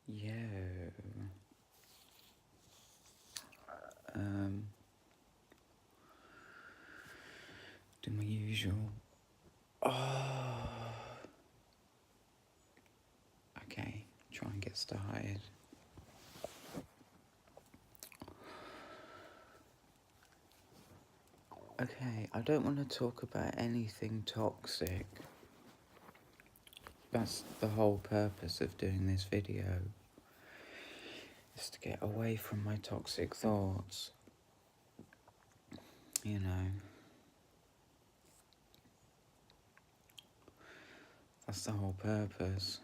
Yeah. Do my usual. Oh. Okay, try and get started. Okay, I don't want to talk about anything toxic. That's the whole purpose of doing this video, is to get away from my toxic thoughts. You know, that's the whole purpose.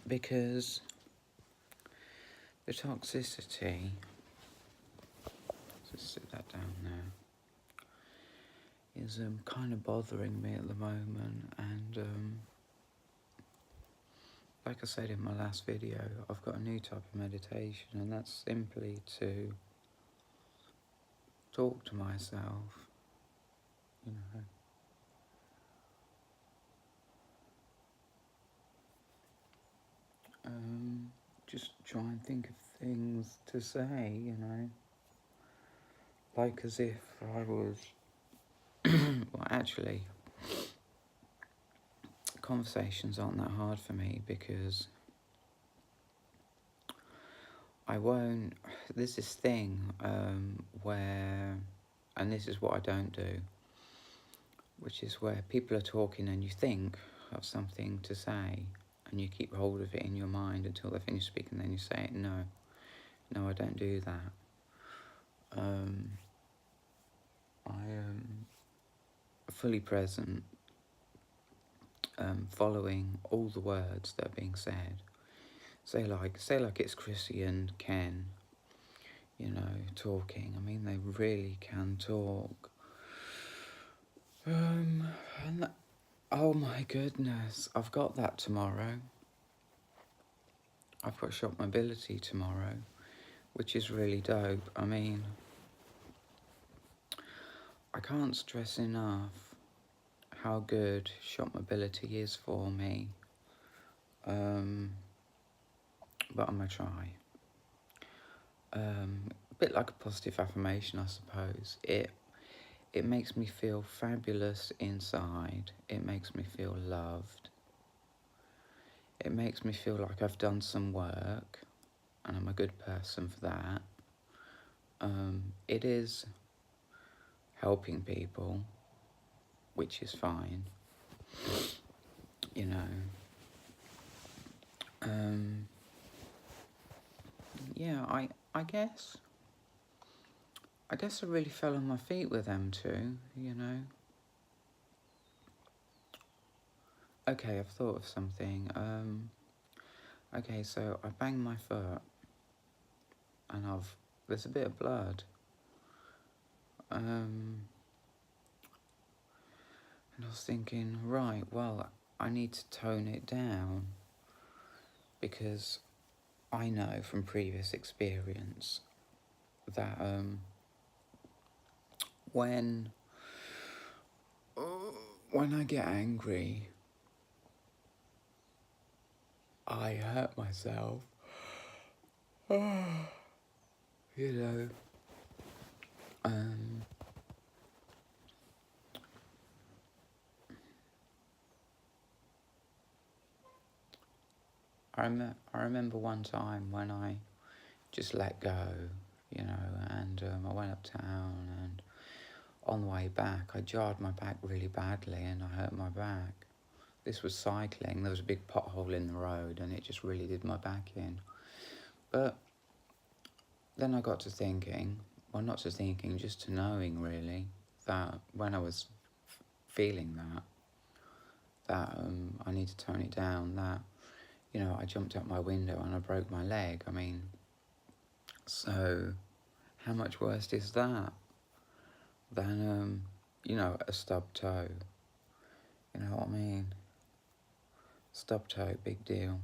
Because the toxicity, just sit that down now, is kind of bothering me at the moment, and like I said in my last video, I've got a new type of meditation, and that's simply to talk to myself, you know. Just try and think of things to say, you know, like as if I was, well actually, conversations aren't that hard for me because there's this thing where, and this is what I don't do, which is where people are talking and you think of something to say and you keep hold of it in your mind until they finish speaking, then you say it. No, I don't do that. I am fully present, following all the words that are being said. Say like it's Chrissy and Ken, you know, talking. I mean, they really can talk. Oh my goodness, I've got that tomorrow. I've got Shop Mobility tomorrow, which is really dope. I mean, I can't stress enough how good Shop Mobility is for me. But I'm gonna try. A bit like a positive affirmation, I suppose. It makes me feel fabulous inside. It makes me feel loved. It makes me feel like I've done some work and I'm a good person for that. It is helping people, which is fine, you know. Yeah, I guess I really fell on my feet with them too, you know. Okay, I've thought of something. Okay, so I banged my foot and there's a bit of blood. And I was thinking, right, well, I need to tone it down because I know from previous experience that when I get angry, I hurt myself. You know. I remember one time when I just let go, you know, and I went uptown, and on the way back I jarred my back really badly and I hurt my back. This was cycling, there was a big pothole in the road and it just really did my back in. But then I got to thinking, well, not to thinking, just to knowing really, that when I was feeling that I need to tone it down, that, you know, I jumped out my window and I broke my leg. I mean, so how much worse is that than, you know, a stubbed toe? You know what I mean? Stubbed toe, big deal.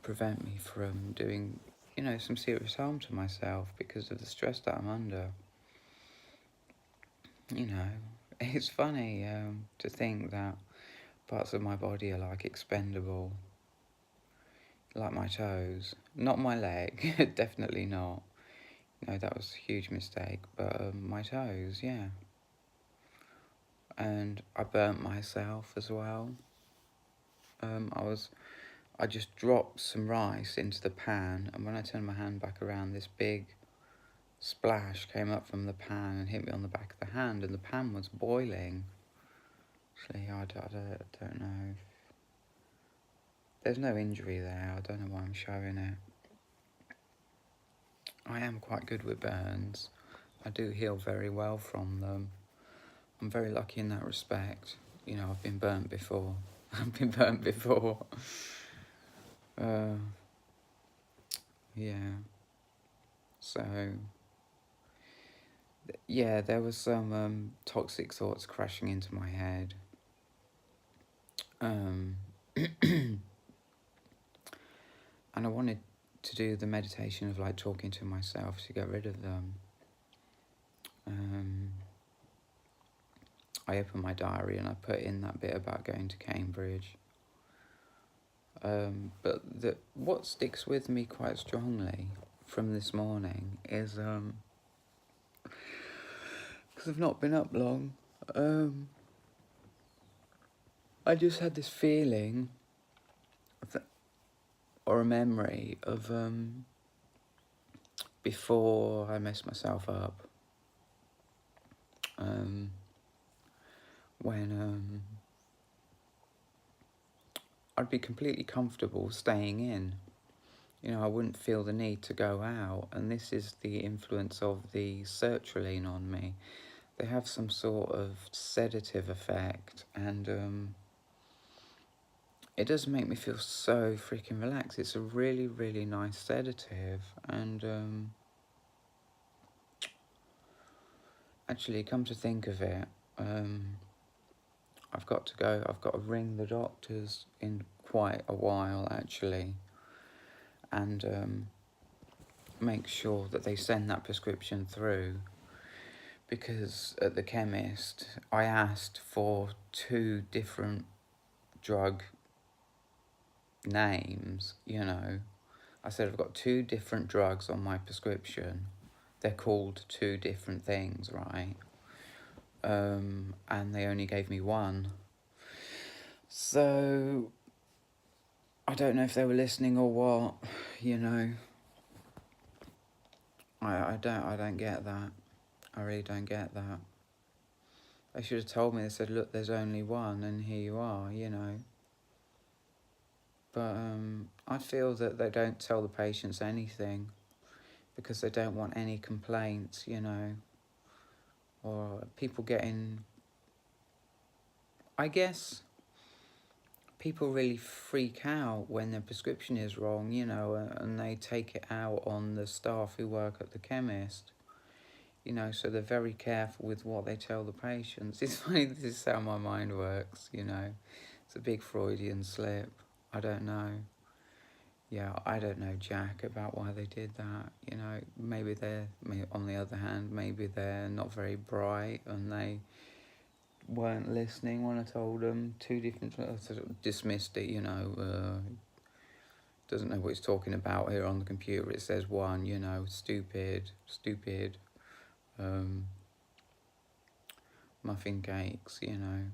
Prevent me from doing, you know, some serious harm to myself because of the stress that I'm under. you know, it's funny to think that parts of my body are like expendable, like my toes. Not my leg, definitely not. No, that was a huge mistake, but my toes, yeah. And I burnt myself as well. I just dropped some rice into the pan, and when I turned my hand back around, this big splash came up from the pan and hit me on the back of the hand, and the pan was boiling. Actually, I don't know. There's no injury there. I don't know why I'm showing it. I am quite good with burns. I do heal very well from them. I'm very lucky in that respect. You know, I've been burnt before. I've been burnt before. Yeah. So, yeah, there was some toxic thoughts crashing into my head. And I wanted to do the meditation of like talking to myself to get rid of them. I opened my diary and I put in that bit about going to Cambridge. But what sticks with me quite strongly from this morning is, because I've not been up long, I just had this feeling, or a memory of before I messed myself up, when I'd be completely comfortable staying in. You know, I wouldn't feel the need to go out, and this is the influence of the sertraline on me. They have some sort of sedative effect, and it does make me feel so freaking relaxed. It's a really, really nice sedative, and actually, come to think of it, I've got to go. I've got to ring the doctors in quite a while, actually, and make sure that they send that prescription through, because at the chemist I asked for 2 different drug names, you know. I said I've got 2 different drugs on my prescription. They're called 2 different things, right? And they only gave me one. So I don't know if they were listening or what, you know. I don't get that. I really don't get that. They should have told me. They said, look, there's only one, and here you are, you know. But I feel that they don't tell the patients anything because they don't want any complaints, you know, or people getting... I guess people really freak out when their prescription is wrong, you know, and they take it out on the staff who work at the chemist. You know, so they're very careful with what they tell the patients. It's funny, this is how my mind works, you know. It's a big Freudian slip. I don't know. Yeah, I don't know jack about why they did that. You know, maybe on the other hand, maybe they're not very bright and they weren't listening when I told them 2 different... sort of dismissed it, you know. Doesn't know what he's talking about here on the computer. It says 1, you know, stupid. Muffin cakes, you know.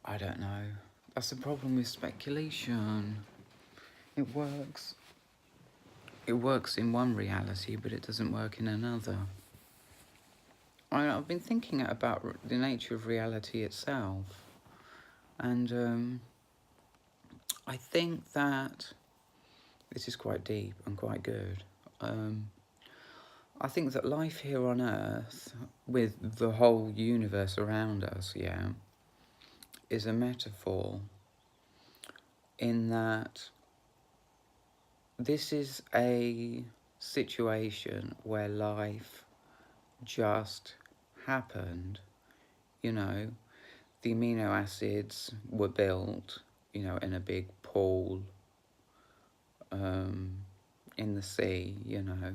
I don't know. That's the problem with speculation. It works. It works in one reality, but it doesn't work in another. I've been thinking about the nature of reality itself, and I think that this is quite deep and quite good. I think that life here on Earth, with the whole universe around us, yeah, is a metaphor in that this is a situation where life just happened. You know, the amino acids were built, you know, in a big pool in the sea, you know,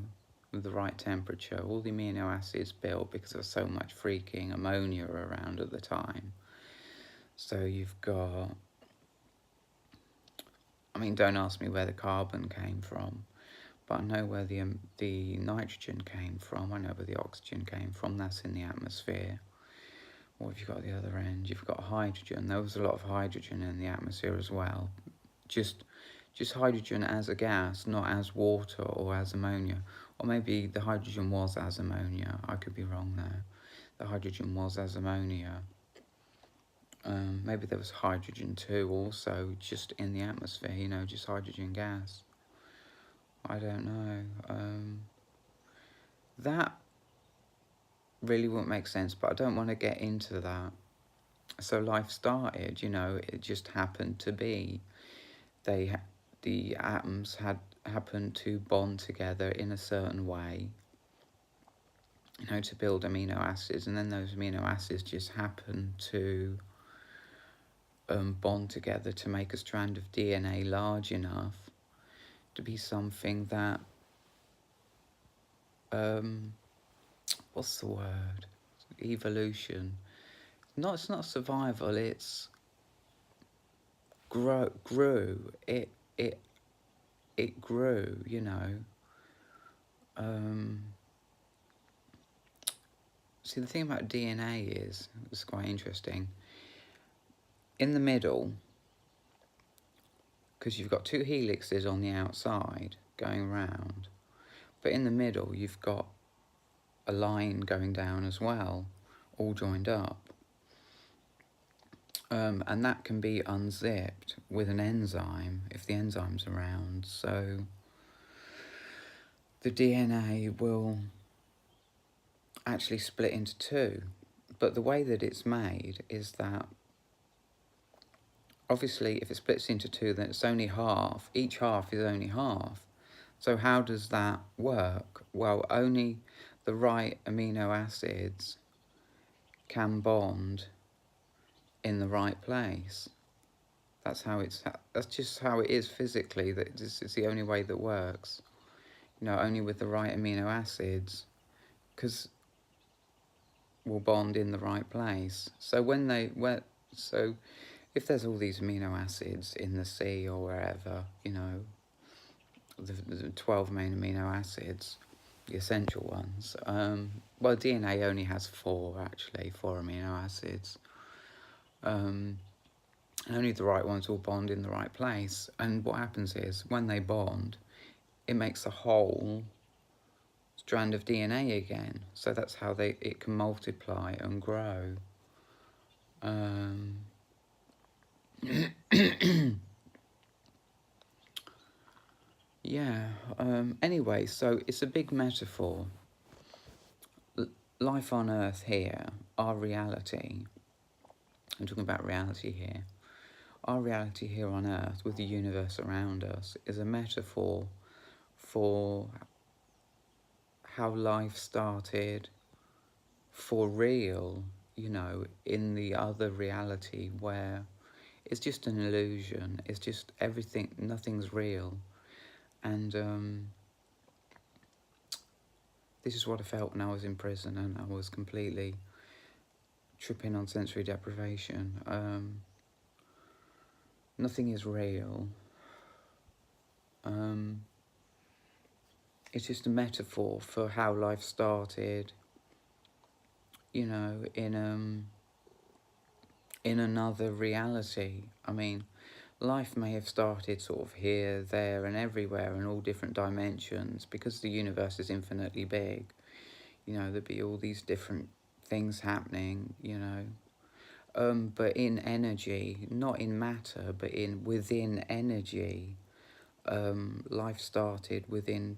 with the right temperature. All the amino acids built because there was so much freaking ammonia around at the time. So you've got, I mean, don't ask me where the carbon came from, but I know where the nitrogen came from. I know where the oxygen came from. That's in the atmosphere. What have you got at the other end? You've got hydrogen. There was a lot of hydrogen in the atmosphere as well. Just hydrogen as a gas, not as water or as ammonia. Or maybe the hydrogen was as ammonia. I could be wrong there. The hydrogen was as ammonia. Maybe there was hydrogen too also, just in the atmosphere, you know, just hydrogen gas. I don't know. That really wouldn't make sense, but I don't want to get into that. So life started, you know, it just happened to be. The atoms had happened to bond together in a certain way, you know, to build amino acids, and then those amino acids just happened to bond together to make a strand of DNA large enough to be something that, what's the word? Evolution. No, it's not survival. It's grew. It grew. You know. See, the thing about DNA is, it's quite interesting. In the middle, because you've got two helixes on the outside going round, but in the middle you've got a line going down as well, all joined up. And that can be unzipped with an enzyme, if the enzyme's around. So the DNA will actually split into two. But the way that it's made is that, obviously, if it splits into two, then it's only half. Each half is only half. So how does that work? Well, only the right amino acids can bond in the right place. That's just how it is physically. It's the only way that works. You know, only with the right amino acids, because will bond in the right place. So so if there's all these amino acids in the sea or wherever, you know, the 12 main amino acids, the essential ones. Well, DNA only has four amino acids. Only the right ones will bond in the right place. And what happens is, when they bond, it makes a whole strand of DNA again. So that's how it can multiply and grow. Yeah, anyway, so it's a big metaphor. Life on Earth here, our reality, I'm talking about reality here, our reality here on Earth with the universe around us is a metaphor for how life started for real, you know, in the other reality where it's just an illusion, it's just everything, nothing's real. And this is what I felt when I was in prison and I was completely tripping on sensory deprivation. Nothing is real. It's just a metaphor for how life started, you know, in another reality. I mean, life may have started sort of here, there, and everywhere in all different dimensions because the universe is infinitely big. You know, there'd be all these different things happening, you know. But in energy, not in matter, but within energy, life started within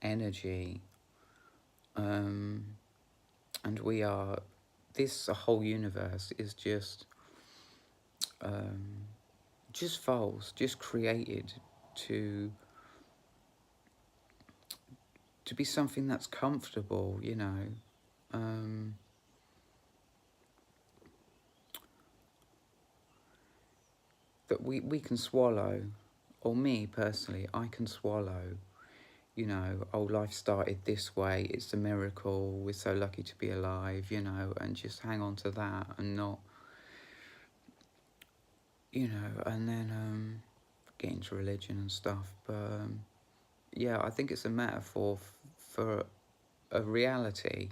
energy. And we are, this whole universe is just false, just created to be something that's comfortable, you know. That we can swallow, or me personally, I can swallow, you know, oh, life started this way, it's a miracle, we're so lucky to be alive, you know, and just hang on to that and not, you know, and then get into religion and stuff. But yeah, I think it's a metaphor for a reality,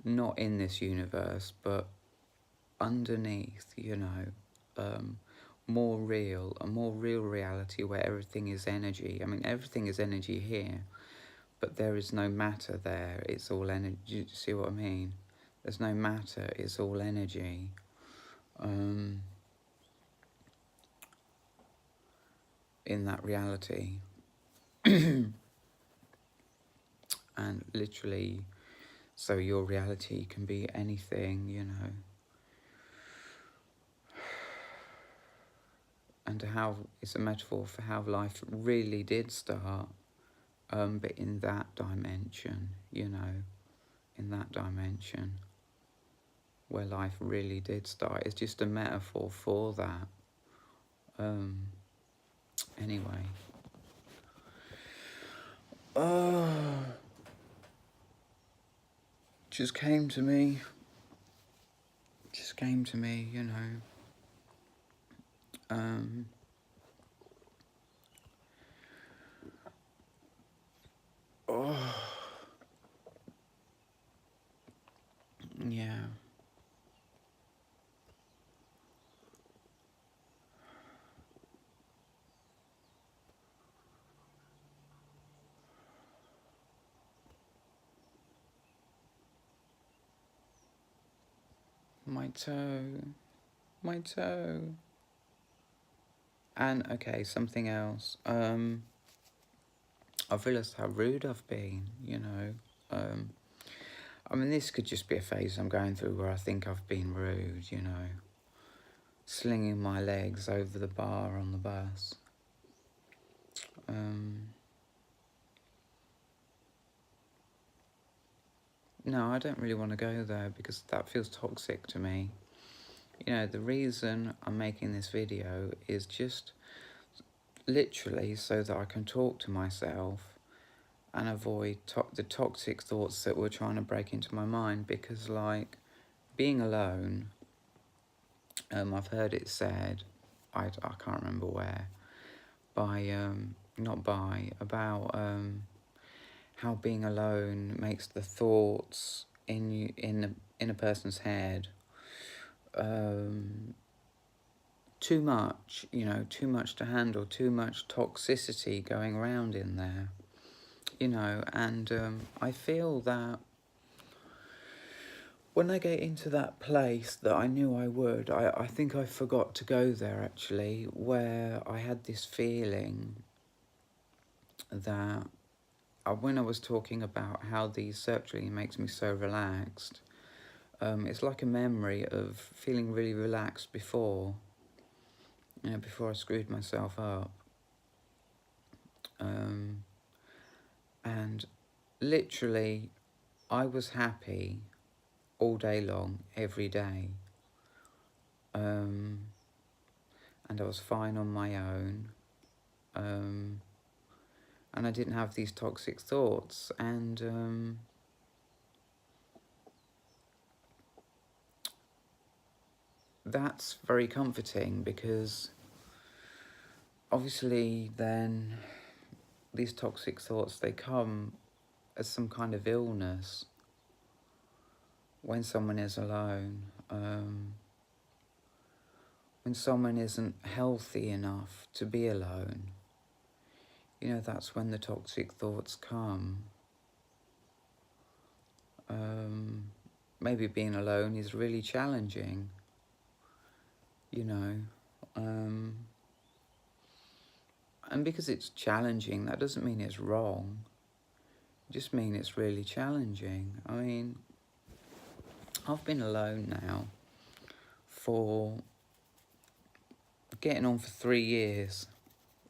not in this universe, but underneath, you know, a more real reality where everything is energy. I mean, everything is energy here, but there is no matter there. It's all energy. Do you see what I mean? There's no matter. It's all energy. In that reality. And literally, so your reality can be anything, you know. And how it's a metaphor for how life really did start, but in that dimension, you know, in that dimension where life really did start. It's just a metaphor for that. Anyway. Just came to me, you know. Yeah. My toe. And okay, something else. I've realised how rude I've been, you know. I mean, this could just be a phase I'm going through where I think I've been rude, you know. Slinging my legs over the bar on the bus. No, I don't really want to go there because that feels toxic to me. You know, the reason I'm making this video is just literally so that I can talk to myself and avoid the toxic thoughts that were trying to break into my mind. Because, like, being alone, I've heard it said, I can't remember where, about how being alone makes the thoughts in a person's head too much, you know, too much to handle, too much toxicity going around in there, you know. And I feel that when I get into that place that I knew I would, I think I forgot to go there actually, where I had this feeling that when I was talking about how the sertraline makes me so relaxed, it's like a memory of feeling really relaxed before, you know, before I screwed myself up. And literally, I was happy all day long, every day. And I was fine on my own. And I didn't have these toxic thoughts. And that's very comforting because obviously then these toxic thoughts, they come as some kind of illness when someone is alone, when someone isn't healthy enough to be alone. You know, that's when the toxic thoughts come. Maybe being alone is really challenging, you know. And because it's challenging, that doesn't mean it's wrong. It just means it's really challenging. I mean, I've been alone now for getting on for 3 years.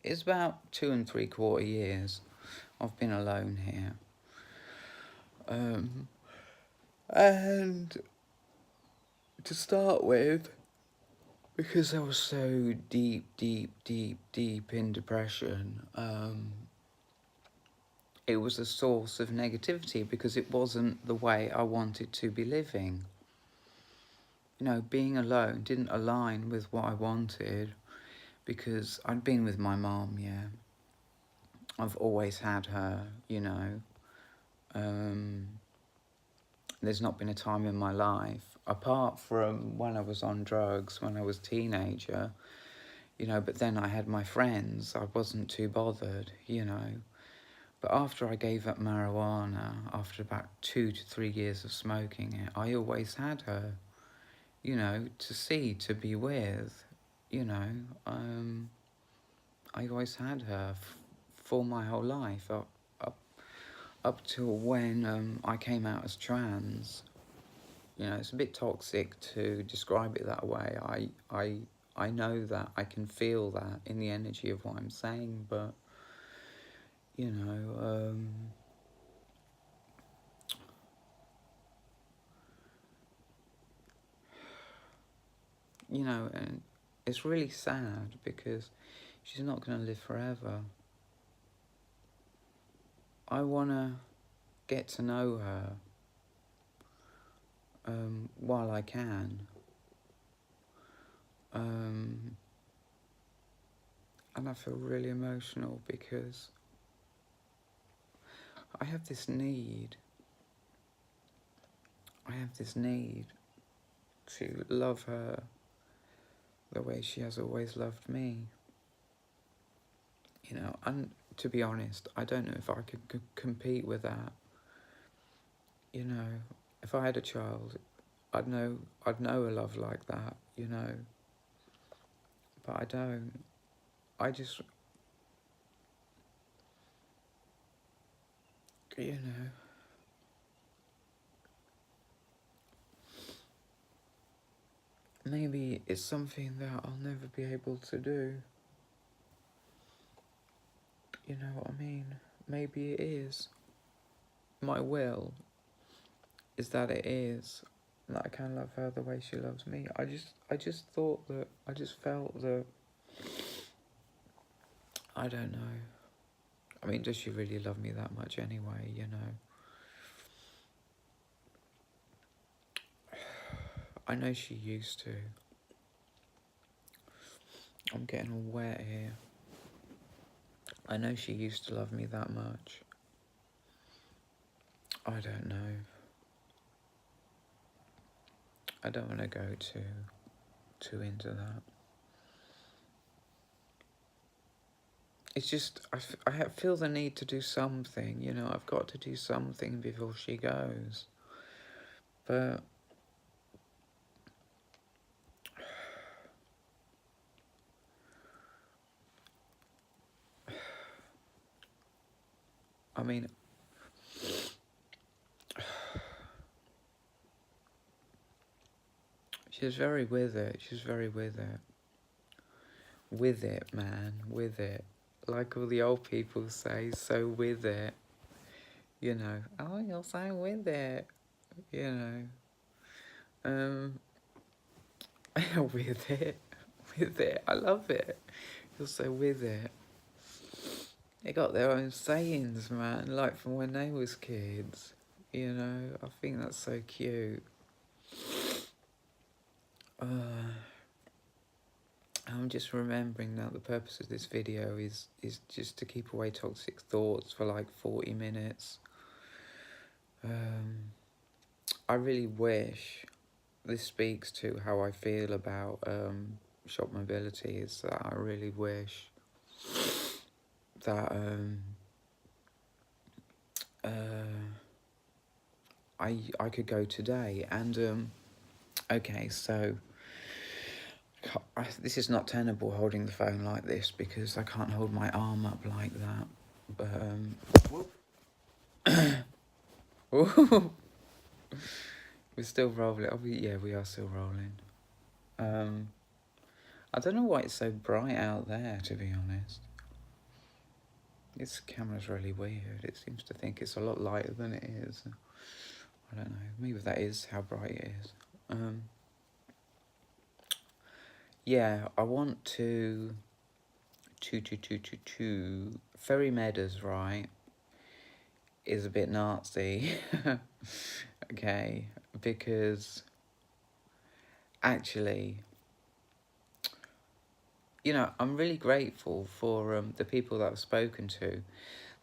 It's about 2 3/4 years I've been alone here. And to start with, because I was so deep in depression, it was a source of negativity because it wasn't the way I wanted to be living. You know, being alone didn't align with what I wanted because I'd been with my mom, yeah. I've always had her, you know. There's not been a time in my life, apart from when I was on drugs, when I was a teenager, you know, but then I had my friends, I wasn't too bothered, you know. But after I gave up marijuana, after about 2 to 3 years of smoking it, I always had her, you know, to see, to be with, you know. I always had her for my whole life, up till when I came out as trans. You know, it's a bit toxic to describe it that way. I know that, I can feel that in the energy of what I'm saying, but, you know, and it's really sad because she's not going to live forever. I want to get to know her while I can. And I feel really emotional because I have this need. I have this need to love her the way she has always loved me. You know, and to be honest, I don't know if I could compete with that. You know, if I had a child, I'd know a love like that, you know. But I don't. I just, you know, maybe it's something that I'll never be able to do. You know what I mean? Maybe it is. My will is that it is. That I can love her the way she loves me. I just thought that, I just felt that, I don't know. I mean, does she really love me that much anyway, you know? I know she used to. I'm getting all wet here. I know she used to love me that much. I don't know. I don't want to go too into that. It's just, I feel the need to do something, you know, I've got to do something before she goes. But I mean, she's very with it. She's very with it. With it, man. With it. Like all the old people say, so with it. You know, oh, you're so with it. You know. With it. With it. I love it. You're so with it. They got their own sayings, man, like from when they was kids. You know, I think that's so cute. I'm just remembering now the purpose of this video is just to keep away toxic thoughts for like 40 minutes. I really wish this speaks to how I feel about shop mobility, is that I really wish that I could go today. And okay, so this is not tenable holding the phone like this because I can't hold my arm up like that. But we're still rolling. Oh, yeah, we are still rolling. I don't know why it's so bright out there, to be honest. This camera's really weird. It seems to think it's a lot lighter than it is. I don't know. Maybe that is how bright it is. yeah, I want to Ferry Meadows, right, is a bit Nazi. Okay, because actually, you know, I'm really grateful for the people that I've spoken to,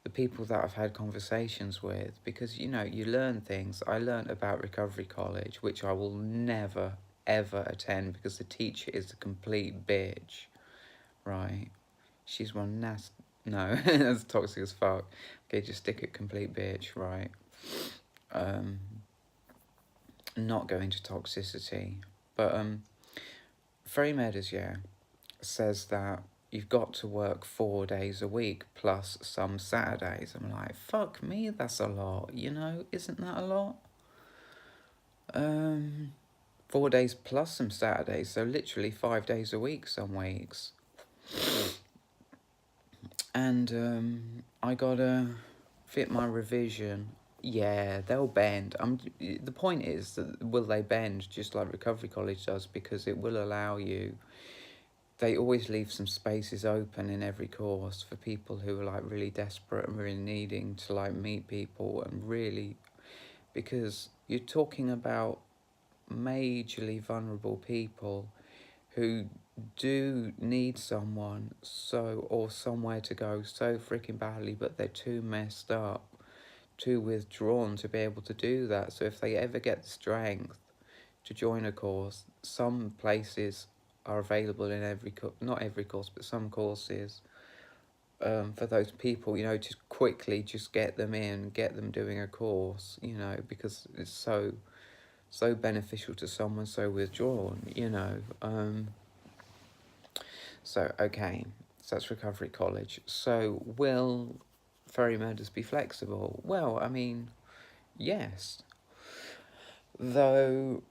the people that I've had conversations with, because, you know, you learn things. I learned about Recovery College, which I will never, ever attend because the teacher is a complete bitch, right? She's one nasty. No, that's toxic as fuck. Okay, just stick it complete bitch, right? Um, not go into toxicity. But Frey Meadows, yeah, says that you've got to work 4 days a week plus some Saturdays. I'm like, fuck me, that's a lot, you know, isn't that a lot? 4 days plus some Saturdays, so literally 5 days a week some weeks. And I gotta fit my revision. Yeah, they'll bend. The point is that will they bend just like Recovery College does, because it will allow you. They always leave some spaces open in every course for people who are like really desperate and really needing to like meet people, and really, because you're talking about majorly vulnerable people who do need someone or somewhere to go so freaking badly, but they're too messed up, too withdrawn to be able to do that. So if they ever get the strength to join a course, some places are available in not every course, but some courses, for those people, you know, to quickly just get them in, get them doing a course, you know, because it's so beneficial to someone so withdrawn, you know. So, okay, so that's Recovery College. So, will Ferry Murders be flexible? Well, I mean, yes. Though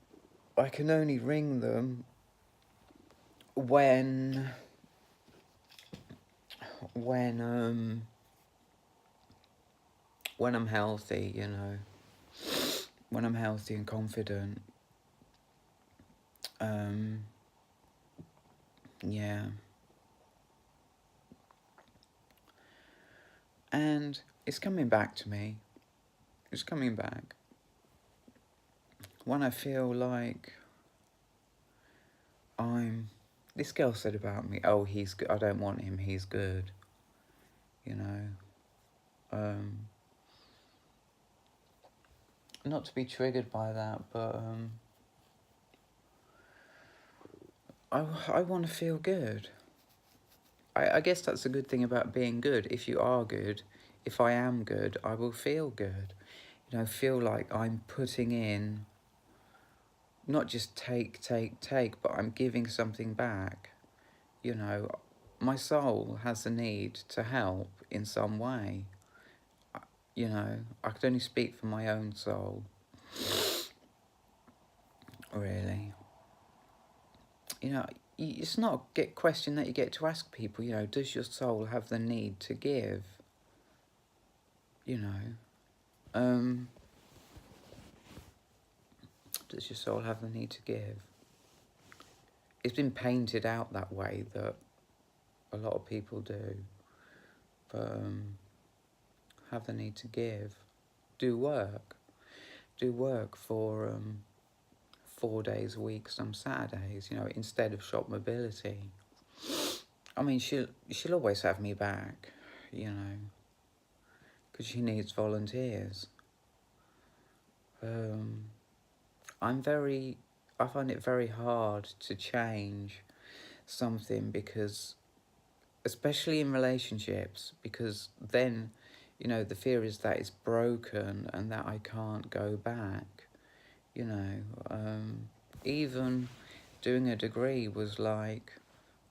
I can only ring them when when when I'm healthy, you know. When I'm healthy and confident. Yeah. And it's coming back to me. It's coming back. When I feel like this girl said about me, oh, he's good. I don't want him. He's good. You know. Not to be triggered by that, but I want to feel good. I guess that's a good thing about being good. If you are good, if I am good, I will feel good. You know, feel like I'm putting in, not just take, but I'm giving something back. You know, my soul has a need to help in some way. You know, I could only speak for my own soul, really. You know, it's not a question that you get to ask people, you know, does your soul have the need to give? You know, does your soul have the need to give? It's been painted out that way, that a lot of people do, but have the need to give. Do work for 4 days a week, some Saturdays, you know, instead of shop mobility. I mean, she'll always have me back, you know, because she needs volunteers. I find it very hard to change something, because, especially in relationships, because then, you know, the fear is that it's broken and that I can't go back, you know. Even doing a degree was like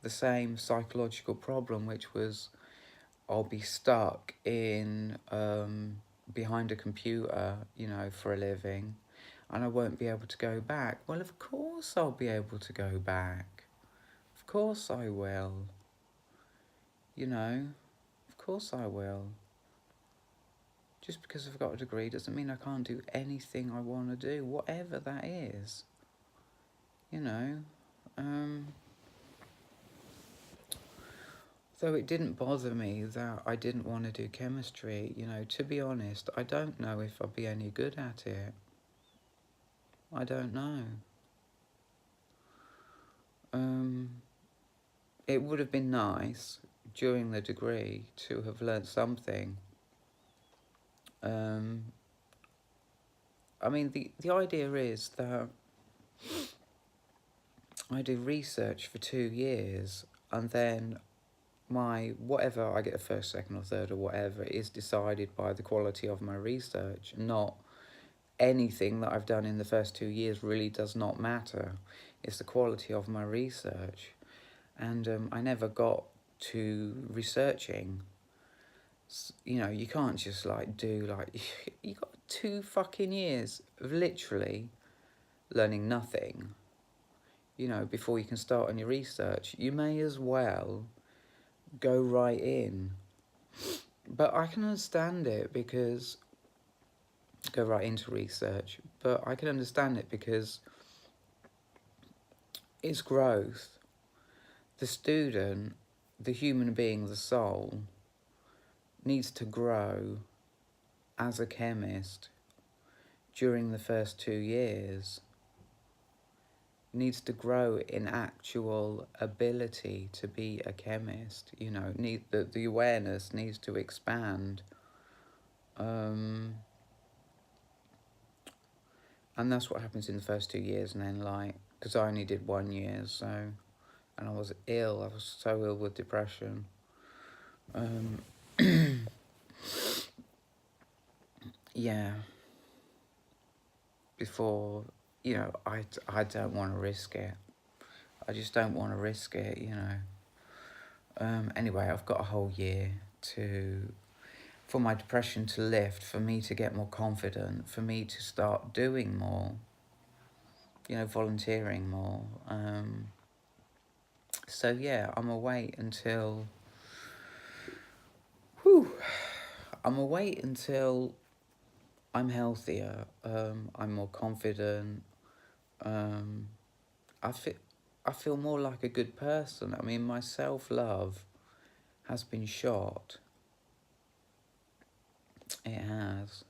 the same psychological problem, which was I'll be stuck in behind a computer, you know, for a living, and I won't be able to go back. Well, of course I'll be able to go back. Of course I will. You know, of course I will. Just because I've got a degree doesn't mean I can't do anything I want to do, whatever that is. You know, Though it didn't bother me that I didn't want to do chemistry, you know, to be honest, I don't know if I'll be any good at it. I don't know. It would have been nice during the degree to have learnt something. I mean, the idea is that I do research for 2 years, and then my whatever I get a first, second or third or whatever is decided by the quality of my research, not anything that I've done in the first 2 years really does not matter. It's the quality of my research. And I never got to researching. You know, you can't just like do like, you got 2 fucking years of literally learning nothing, you know, before you can start on your research. You may as well go right in. But I can understand it because, go right into research, but I can understand it because it's growth. The student, the human being, the soul, needs to grow as a chemist during the first 2 years. Needs to grow in actual ability to be a chemist, you know, the awareness needs to expand. And that's what happens in the first 2 years, and then like, because I only did 1 year, so, and I was ill, I was so ill with depression. Yeah, before, you know, I don't want to risk it. I just don't want to risk it, you know. Anyway, I've got a whole year for my depression to lift, for me to get more confident, for me to start doing more, you know, volunteering more. So yeah, I'm gonna wait until, I'm gonna wait until I'm healthier, I'm more confident, I feel more like a good person. I mean, my self-love has been shot. It has.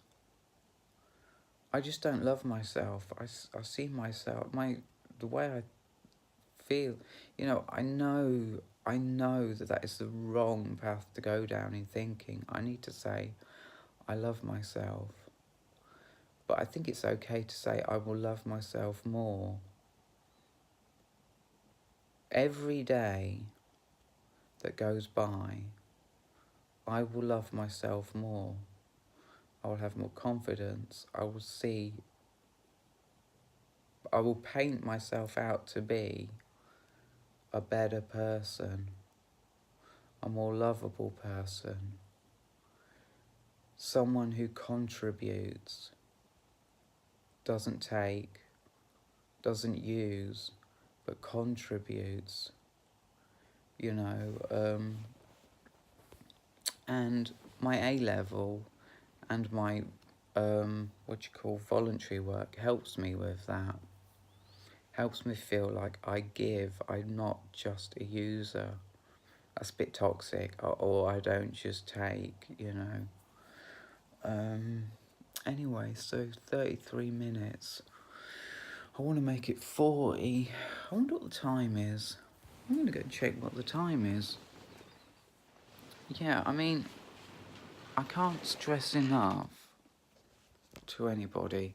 I just don't love myself. I see myself, the way I feel, you know, I know that is the wrong path to go down in thinking. I need to say, I love myself. But I think it's okay to say, I will love myself more. Every day that goes by, I will love myself more. I will have more confidence. I will paint myself out to be a better person, a more lovable person, someone who contributes, doesn't take, doesn't use, but contributes, you know. And my A-level and my voluntary work helps me with that. Helps me feel like I give, I'm not just a user. That's a bit toxic, or I don't just take, you know. Anyway, so 33 minutes. I want to make it 40. I wonder what the time is. I'm going to go check what the time is. Yeah, I mean, I can't stress enough to anybody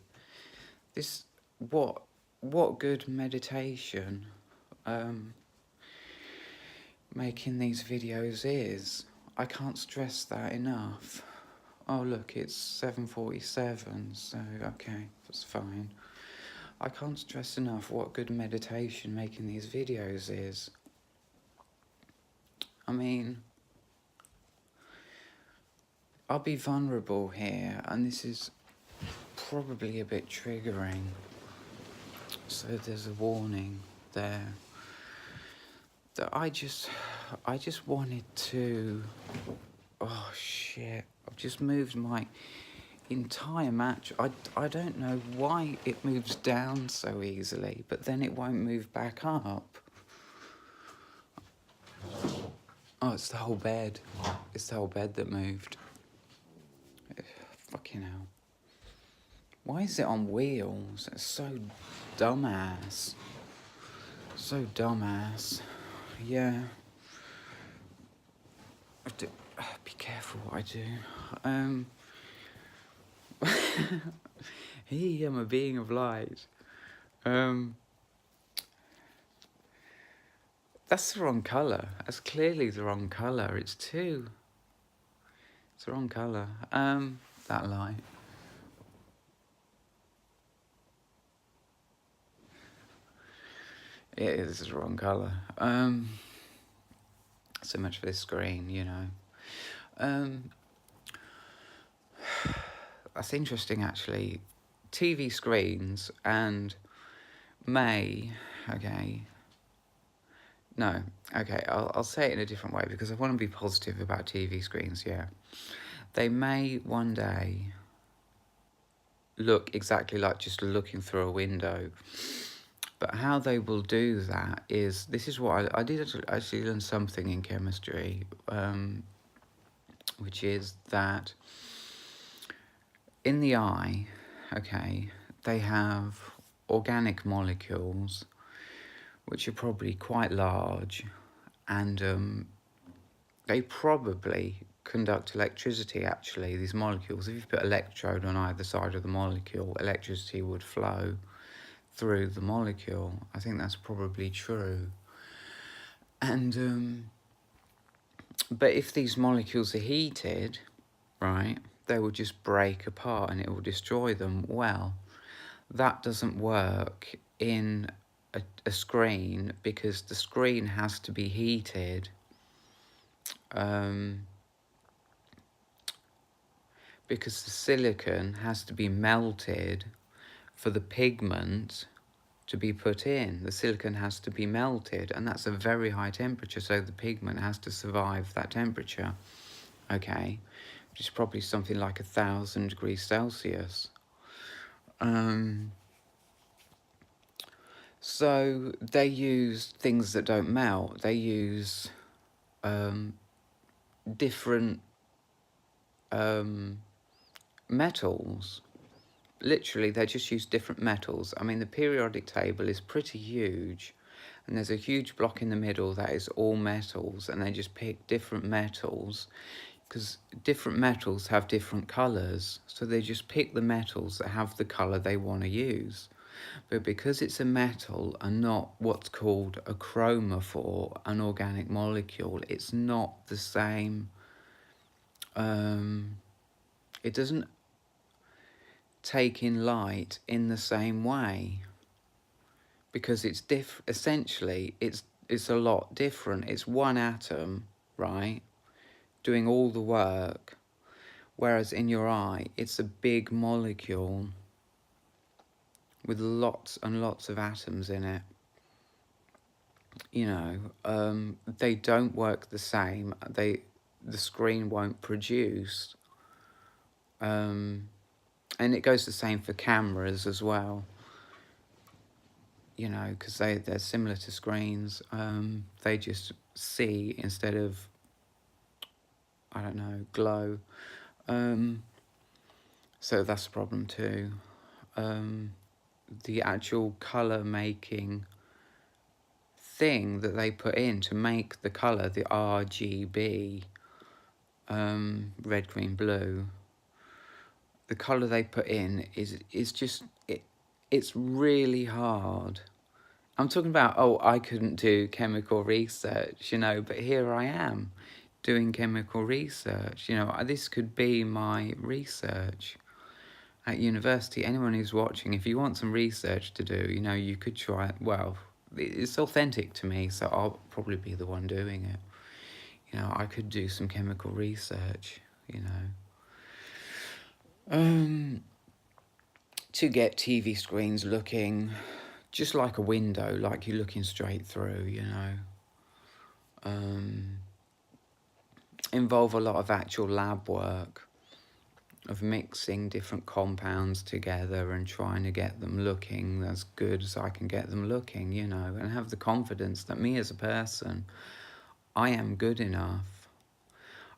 what good meditation making these videos is. I can't stress that enough. Oh look, it's 7:47, so okay, that's fine. I can't stress enough what good meditation making these videos is. I mean, I'll be vulnerable here, and this is probably a bit triggering, so there's a warning there. That I just wanted to, oh shit, I've just moved my entire match. I don't know why it moves down so easily, but then it won't move back up. Oh, it's the whole bed. It's the whole bed that moved. Fucking hell. Why is it on wheels? It's so dumbass. So dumbass. Yeah. Be careful what I do. Hey, I'm a being of light. That's the wrong colour. That's clearly the wrong colour. It's the wrong colour. That light. It is the wrong colour. So much for this screen, you know. That's interesting, actually. TV screens and I'll say it in a different way because I want to be positive about TV screens, yeah. They may one day look exactly like just looking through a window. But how they will do that is, this is what I did actually learn something in chemistry, which is that in the eye, they have organic molecules which are probably quite large, and they probably conduct electricity, actually, these molecules. If you put an electrode on either side of the molecule, electricity would flow through the molecule. I think that's probably true. And but if these molecules are heated, right, they will just break apart and it will destroy them. Well, that doesn't work in a screen because the screen has to be heated. Because the silicon has to be melted for the pigment to be put in. The silicon has to be melted, and that's a very high temperature, so the pigment has to survive that temperature, which is probably something like 1,000 degrees Celsius. So they use things that don't melt. They use different metals. Literally, they just use different metals. I mean, the periodic table is pretty huge, and there's a huge block in the middle that is all metals, and they just pick different metals because different metals have different colours, so they just pick the metals that have the colour they want to use. But because it's a metal and not what's called a chromophore, an organic molecule, it's not the same. It doesn't take in light in the same way because it's essentially it's a lot different. It's one atom, right, doing all the work, whereas in your eye it's a big molecule with lots and lots of atoms in it. You know, they don't work the same. The screen won't produce. And it goes the same for cameras as well. You know, because they're similar to screens. They just see instead of, I don't know, glow. So that's a problem too. The actual colour making thing that they put in to make the colour, the RGB, red, green, blue, the colour they put in is just, it's really hard. I'm talking about, I couldn't do chemical research, you know, but here I am doing chemical research. You know, this could be my research at university. Anyone who's watching, if you want some research to do, you know, you could try it. Well, it's authentic to me, so I'll probably be the one doing it. You know, I could do some chemical research, you know. To get TV screens looking just like a window, like you're looking straight through, you know. Involve a lot of actual lab work of mixing different compounds together and trying to get them looking as good as I can get them looking, you know, and have the confidence that me as a person, I am good enough.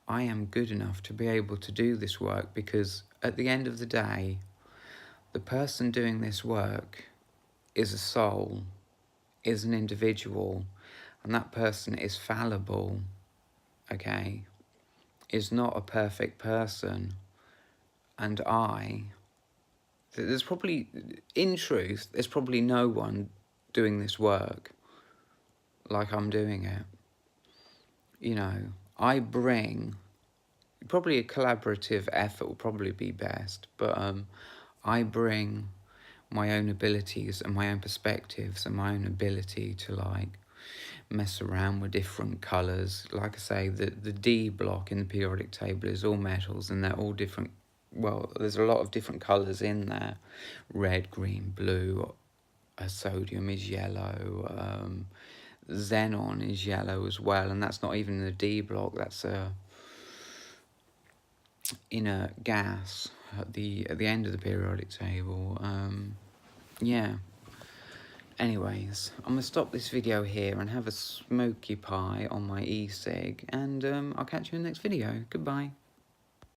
I am good enough to be able to do this work, because at the end of the day, the person doing this work is a soul, is an individual, and that person is fallible, okay? Is not a perfect person. And there's probably, in truth, there's probably no one doing this work like I'm doing it. You know, I bring, probably a collaborative effort will probably be best, but I bring my own abilities and my own perspectives and my own ability to like mess around with different colours. Like I say, the D block in the periodic table is all metals, and they're all different. Well, there's a lot of different colours in there. Red, green, blue, sodium is yellow, xenon is yellow as well, and that's not even the D block, that's a inert gas at the end of the periodic table. Yeah. Anyways, I'm going to stop this video here and have a smoky pie on my e-cig, and I'll catch you in the next video. Goodbye.